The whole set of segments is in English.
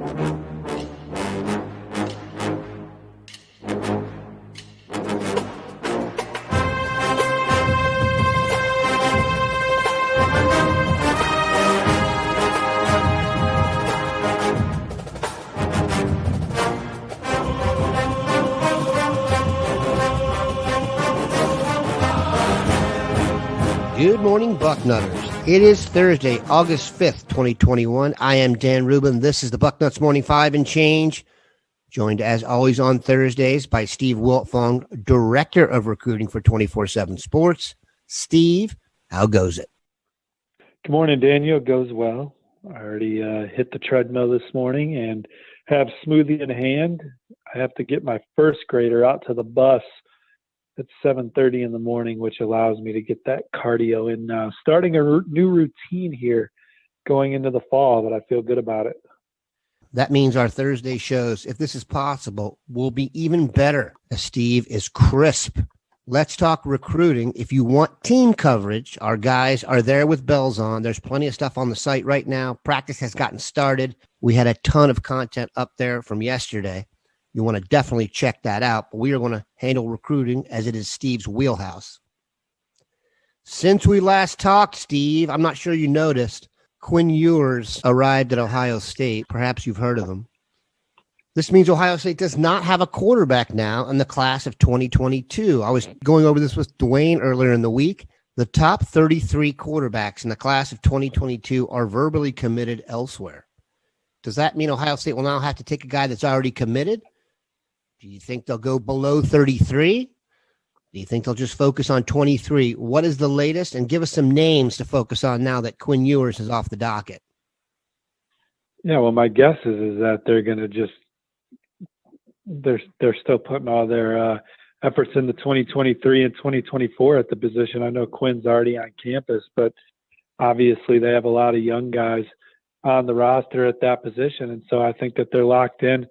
Good morning, Bucknutters. It is Thursday, August 5th, 2021. I am Dan Rubin. This is the Bucknuts Morning 5 and Change, joined as always on Thursdays by Steve Wiltfong, Director of Recruiting for 24/7 Sports. Steve, how goes it? Good morning, Daniel. It goes well. I already hit the treadmill this morning and have smoothie in hand. I have to get my first grader out to the bus at 7:30 in the morning, which allows me to get that cardio in now. Starting a new routine here going into the fall, but I feel good about it. That means our Thursday shows, if this is possible, will be even better as Steve is crisp. Let's talk recruiting. If you want team coverage, our guys are there with bells on. There's plenty of stuff on the site right now. Practice has gotten started. We had a ton of content up there from yesterday. You want to definitely check that out. But we are going to handle recruiting as it is Steve's wheelhouse. Since we last talked, Steve, I'm not sure you noticed, Quinn Ewers arrived at Ohio State. Perhaps you've heard of him. This means Ohio State does not have a quarterback now in the class of 2022. I was going over this with Dwayne earlier in the week. The top 33 quarterbacks in the class of 2022 are verbally committed elsewhere. Does that mean Ohio State will now have to take a guy that's already committed? Do you think they'll go below 33? Do you think they'll just focus on 23? What is the latest? And give us some names to focus on now that Quinn Ewers is off the docket. Yeah, well, my guess is that they're going to just they're still putting all their efforts into 2023 and 2024 at the position. I know Quinn's already on campus, but obviously they have a lot of young guys on the roster at that position, and so I think that they're locked in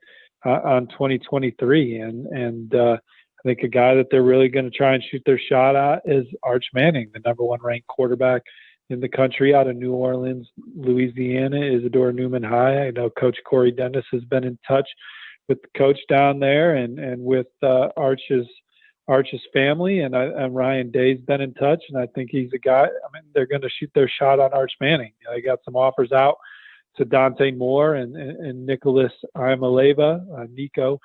on 2023, and I think a guy that they're really going to try and shoot their shot at is Arch Manning, the number one ranked quarterback in the country out of New Orleans, Louisiana, Isidore Newman High. I know Coach Corey Dennis has been in touch with the coach down there and with Arch's family, and Ryan Day's been in touch, and I think he's a guy. I mean, they're going to shoot their shot on Arch Manning. They got some offers out to Dante Moore and Nicholas Imaleva, Nico.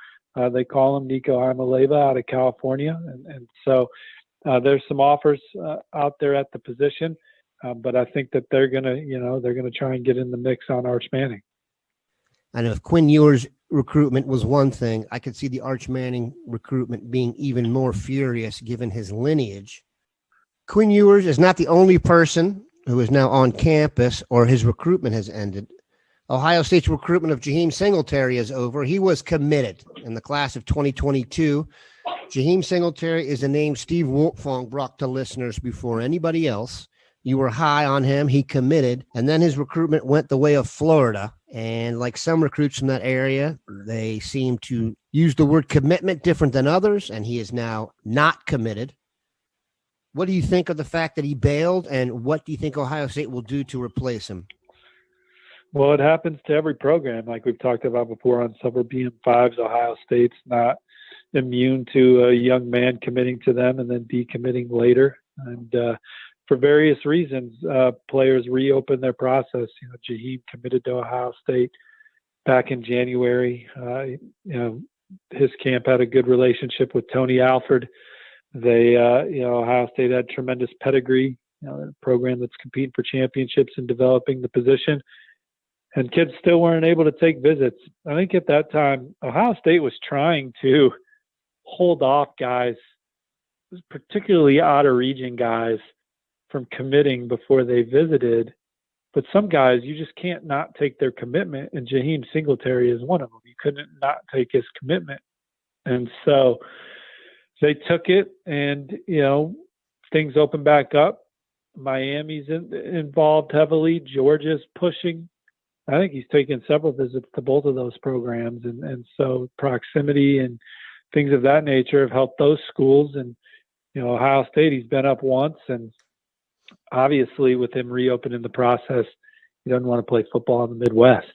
They call him Nico Imaleva out of California. And so there's some offers out there at the position. But I think that they're going to try and get in the mix on Arch Manning. I know if Quinn Ewers' recruitment was one thing, I could see the Arch Manning recruitment being even more furious given his lineage. Quinn Ewers is not the only person who is now on campus or his recruitment has ended. Ohio State's recruitment of Jaheim Singletary is over. He was committed in the class of 2022. Jaheim Singletary is a name Steve Wiltfong brought to listeners before anybody else. You were high on him. He committed, and then his recruitment went the way of Florida. And like some recruits from that area, they seem to use the word commitment different than others, and he is now not committed. What do you think of the fact that he bailed, and what do you think Ohio State will do to replace him? Well, it happens to every program, like we've talked about before on Summer BM5s. Ohio State's not immune to a young man committing to them and then decommitting later. And for various reasons, players reopen their process. Jaheim committed to Ohio State back in January. His camp had a good relationship with Tony Alford. Ohio State had tremendous pedigree, a program that's competing for championships and developing the position. And kids still weren't able to take visits. I think at that time, Ohio State was trying to hold off guys, particularly out-of-region guys, from committing before they visited. But some guys, you just can't not take their commitment, and Jaheim Singletary is one of them. You couldn't not take his commitment. And so they took it, and, things opened back up. Miami's involved heavily. Georgia's pushing. I think he's taken several visits to both of those programs. And so proximity and things of that nature have helped those schools. And, Ohio State, he's been up once. And obviously with him reopening the process, he doesn't want to play football in the Midwest.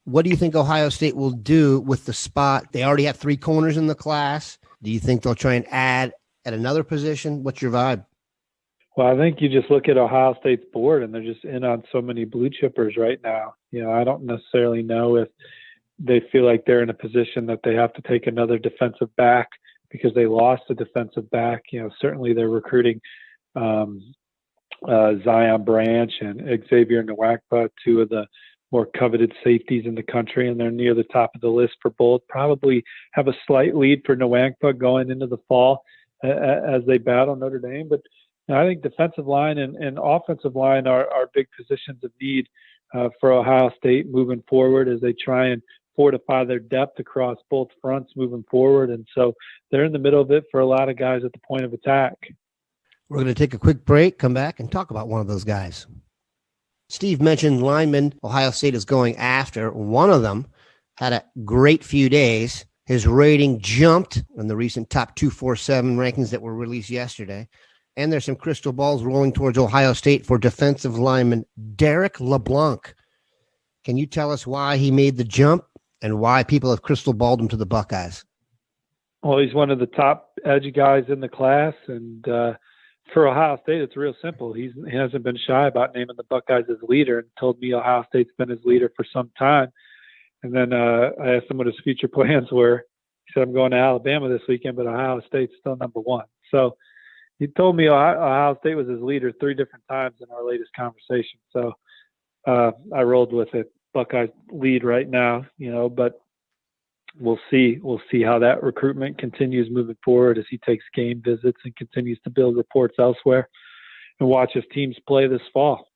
What do you think Ohio State will do with the spot? They already have 3 corners in the class. Do you think they'll try and add at another position? What's your vibe? Well, I think you just look at Ohio State's board, and they're just in on so many blue chippers right now. I don't necessarily know if they feel like they're in a position that they have to take another defensive back because they lost a defensive back. Certainly they're recruiting Zion Branch and Xavier Nwakpa, 2 of the more coveted safeties in the country, and they're near the top of the list for both. Probably have a slight lead for Nwakpa going into the fall as they battle Notre Dame. But I think defensive line and offensive line are big positions of need for Ohio State moving forward as they try and fortify their depth across both fronts moving forward. And so they're in the middle of it for a lot of guys at the point of attack. We're going to take a quick break, come back, and talk about one of those guys. Steve mentioned linemen Ohio State is going after. One of them had a great few days. His rating jumped in the recent top 247 rankings that were released yesterday. And there's some crystal balls rolling towards Ohio State for defensive lineman Derek LeBlanc. Can you tell us why he made the jump and why people have crystal balled him to the Buckeyes? Well, he's one of the top edge guys in the class, and for Ohio State, it's real simple. He hasn't been shy about naming the Buckeyes as leader and told me Ohio State's been his leader for some time. And then I asked him what his future plans were. He said, I'm going to Alabama this weekend, but Ohio State's still number 1. So he told me Ohio State was his leader 3 different times in our latest conversation. So I rolled with it. Buckeyes lead right now, but we'll see. We'll see how that recruitment continues moving forward as he takes game visits and continues to build reports elsewhere and watch his teams play this fall.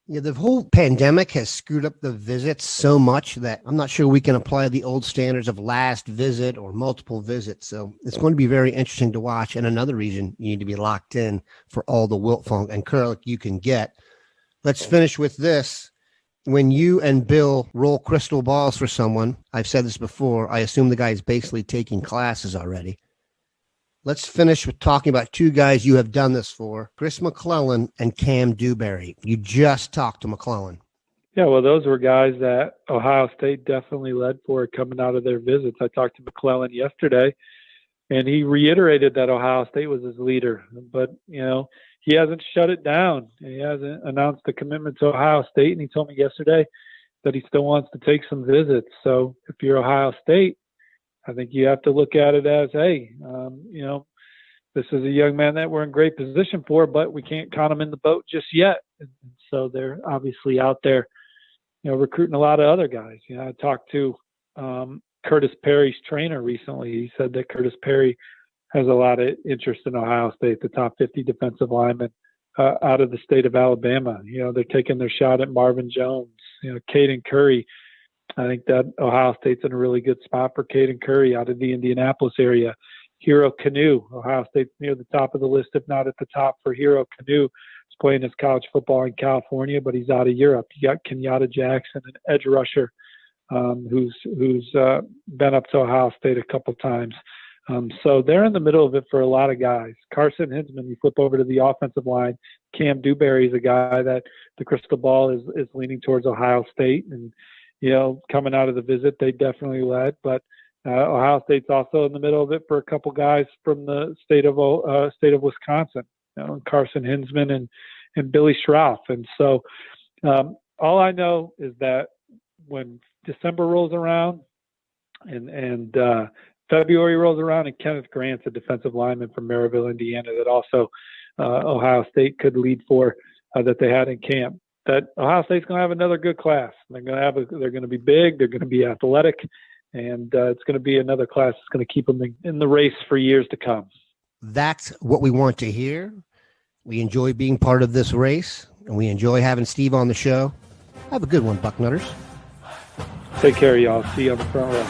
Yeah, the whole pandemic has screwed up the visits so much that I'm not sure we can apply the old standards of last visit or multiple visits. So it's going to be very interesting to watch. And another reason you need to be locked in for all the Wiltfong and Curlick you can get. Let's finish with this. When you and Bill roll crystal balls for someone, I've said this before, I assume the guy is basically taking classes already. Let's finish with talking about 2 guys you have done this for, Chris McClellan and Cam Dewberry. You just talked to McClellan. Yeah, well, those were guys that Ohio State definitely led for coming out of their visits. I talked to McClellan yesterday, and he reiterated that Ohio State was his leader. But, he hasn't shut it down. He hasn't announced a commitment to Ohio State, and he told me yesterday that he still wants to take some visits. So if you're Ohio State, I think you have to look at it as, hey, this is a young man that we're in great position for, but we can't count him in the boat just yet. And so they're obviously out there, recruiting a lot of other guys. I talked to Curtis Perry's trainer recently. He said that Curtis Perry has a lot of interest in Ohio State, the top 50 defensive linemen out of the state of Alabama. They're taking their shot at Marvin Jones, Caden Curry. I think that Ohio State's in a really good spot for Caden Curry out of the Indianapolis area. Hero Canoe, Ohio State's near the top of the list, if not at the top for Hero Canoe. He's playing his college football in California, but he's out of Europe. You got Kenyatta Jackson, an edge rusher who's been up to Ohio State a couple times. So they're in the middle of it for a lot of guys. Carson Hinsman, you flip over to the offensive line. Cam Dewberry is a guy that the crystal ball is leaning towards Ohio State. And, coming out of the visit, they definitely led. But Ohio State's also in the middle of it for a couple guys from the state of Wisconsin, Carson Hinsman and Billy Schroff. And so all I know is that when December rolls around and February rolls around, and Kenneth Grant's a defensive lineman from Maryville, Indiana, that also Ohio State could lead for that they had in camp. That Ohio State's going to have another good class. They're going to be big. They're going to be athletic, and it's going to be another class that's going to keep them in the race for years to come. That's what we want to hear. We enjoy being part of this race, and we enjoy having Steve on the show. Have a good one, Bucknutters. Take care, y'all. See you on the front row.